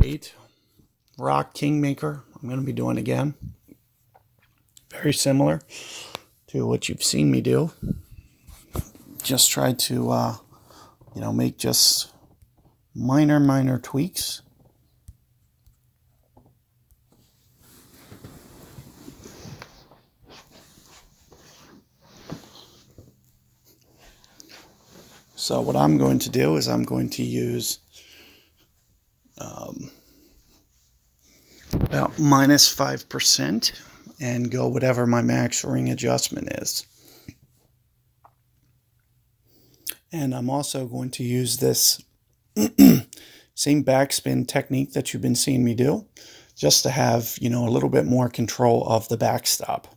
8 Rock Kingmaker I'm going to be doing again. Very similar to what you've seen me do. Just try to, make just minor tweaks. So what I'm going to do is I'm going to use about -5% and go whatever my max ring adjustment is. And I'm also going to use this same backspin technique that you've been seeing me do, just to have, a little bit more control of the backstop.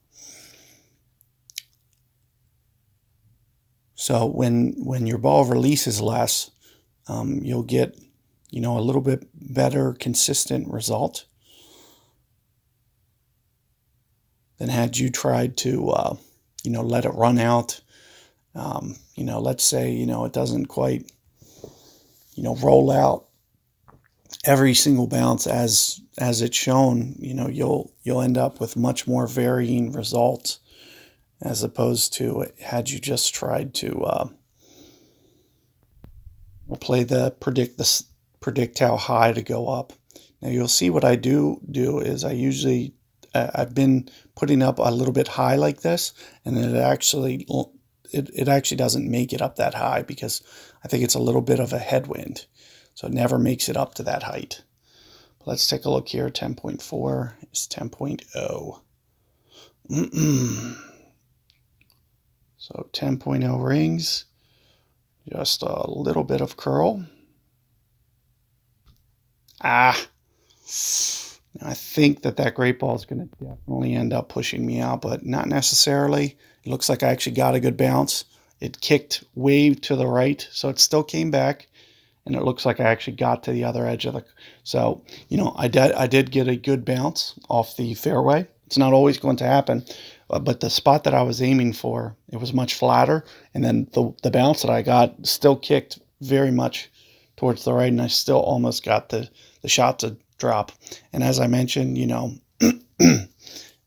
So when your ball releases less, you'll get, a little bit better consistent result than had you tried to, let it run out. Let's say, it doesn't quite, roll out every single bounce as it's shown. You'll end up with much more varying results as opposed to had you just tried to play the predict how high to go up. Now you'll see what I do is I usually I've been putting up a little bit high like this, and then it actually doesn't make it up that high because I think it's a little bit of a headwind, so it never makes it up to that height. Let's take a look here. 10.4 is 10.0. So 10.0 rings, just a little bit of curl. I think that great ball is going to definitely end up pushing me out, but not necessarily. It looks like I actually got a good bounce. It kicked way to the right, so it still came back, and it looks like I actually got to the other edge of the... So, I did get a good bounce off the fairway. It's not always going to happen, but the spot that I was aiming for, it was much flatter, and then the bounce that I got still kicked very much towards the right, and I still almost got the shot to drop. And as I mentioned,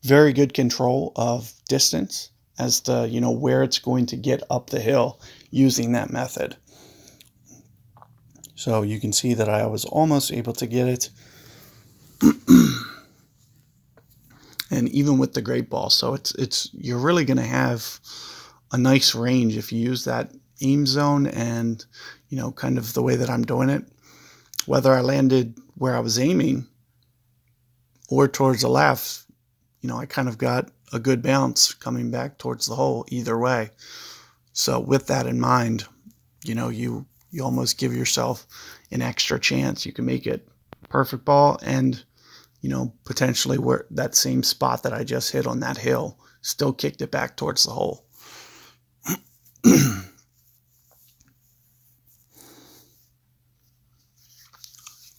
very good control of distance as to, where it's going to get up the hill using that method. So you can see that I was almost able to get it. And even with the great ball, so you're really going to have a nice range if you use that aim zone and, kind of the way that I'm doing it. Whether I landed where I was aiming or towards the left, I kind of got a good bounce coming back towards the hole either way. So with that in mind, you almost give yourself an extra chance. You can make it perfect ball and, potentially where that same spot that I just hit on that hill still kicked it back towards the hole.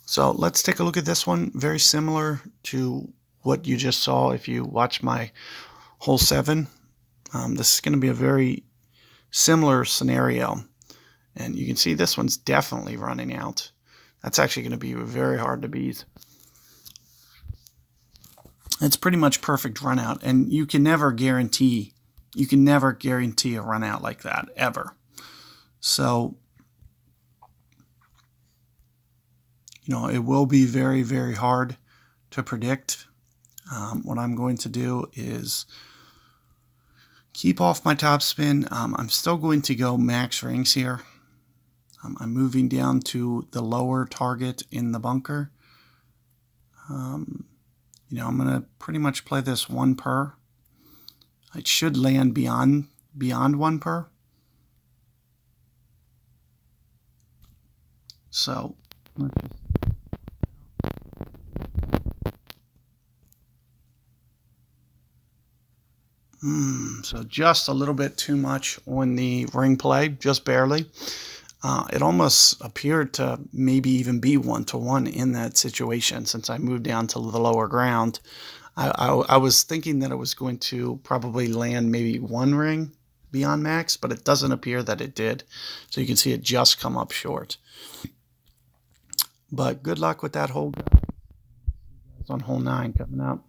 So let's take a look at this one. Very similar to what you just saw if you watch my hole 7. This is going to be a very similar scenario. And you can see this one's definitely running out. That's actually going to be very hard to beat. It's pretty much perfect run out. And you can never guarantee a run out like that, ever. So, it will be very, very hard to predict. What I'm going to do is keep off my topspin. I'm still going to go max rings here. I'm moving down to the lower target in the bunker. I'm going to pretty much play this 1 per. It should land beyond 1 per. So let's just... So just a little bit too much on the ring play, just barely. It almost appeared to maybe even be 1-to-1 in that situation since I moved down to the lower ground. I was thinking that it was going to probably land maybe 1 ring beyond max, but it doesn't appear that it did. So you can see it just come up short. But good luck with that hole, guys. on hole 9 coming up.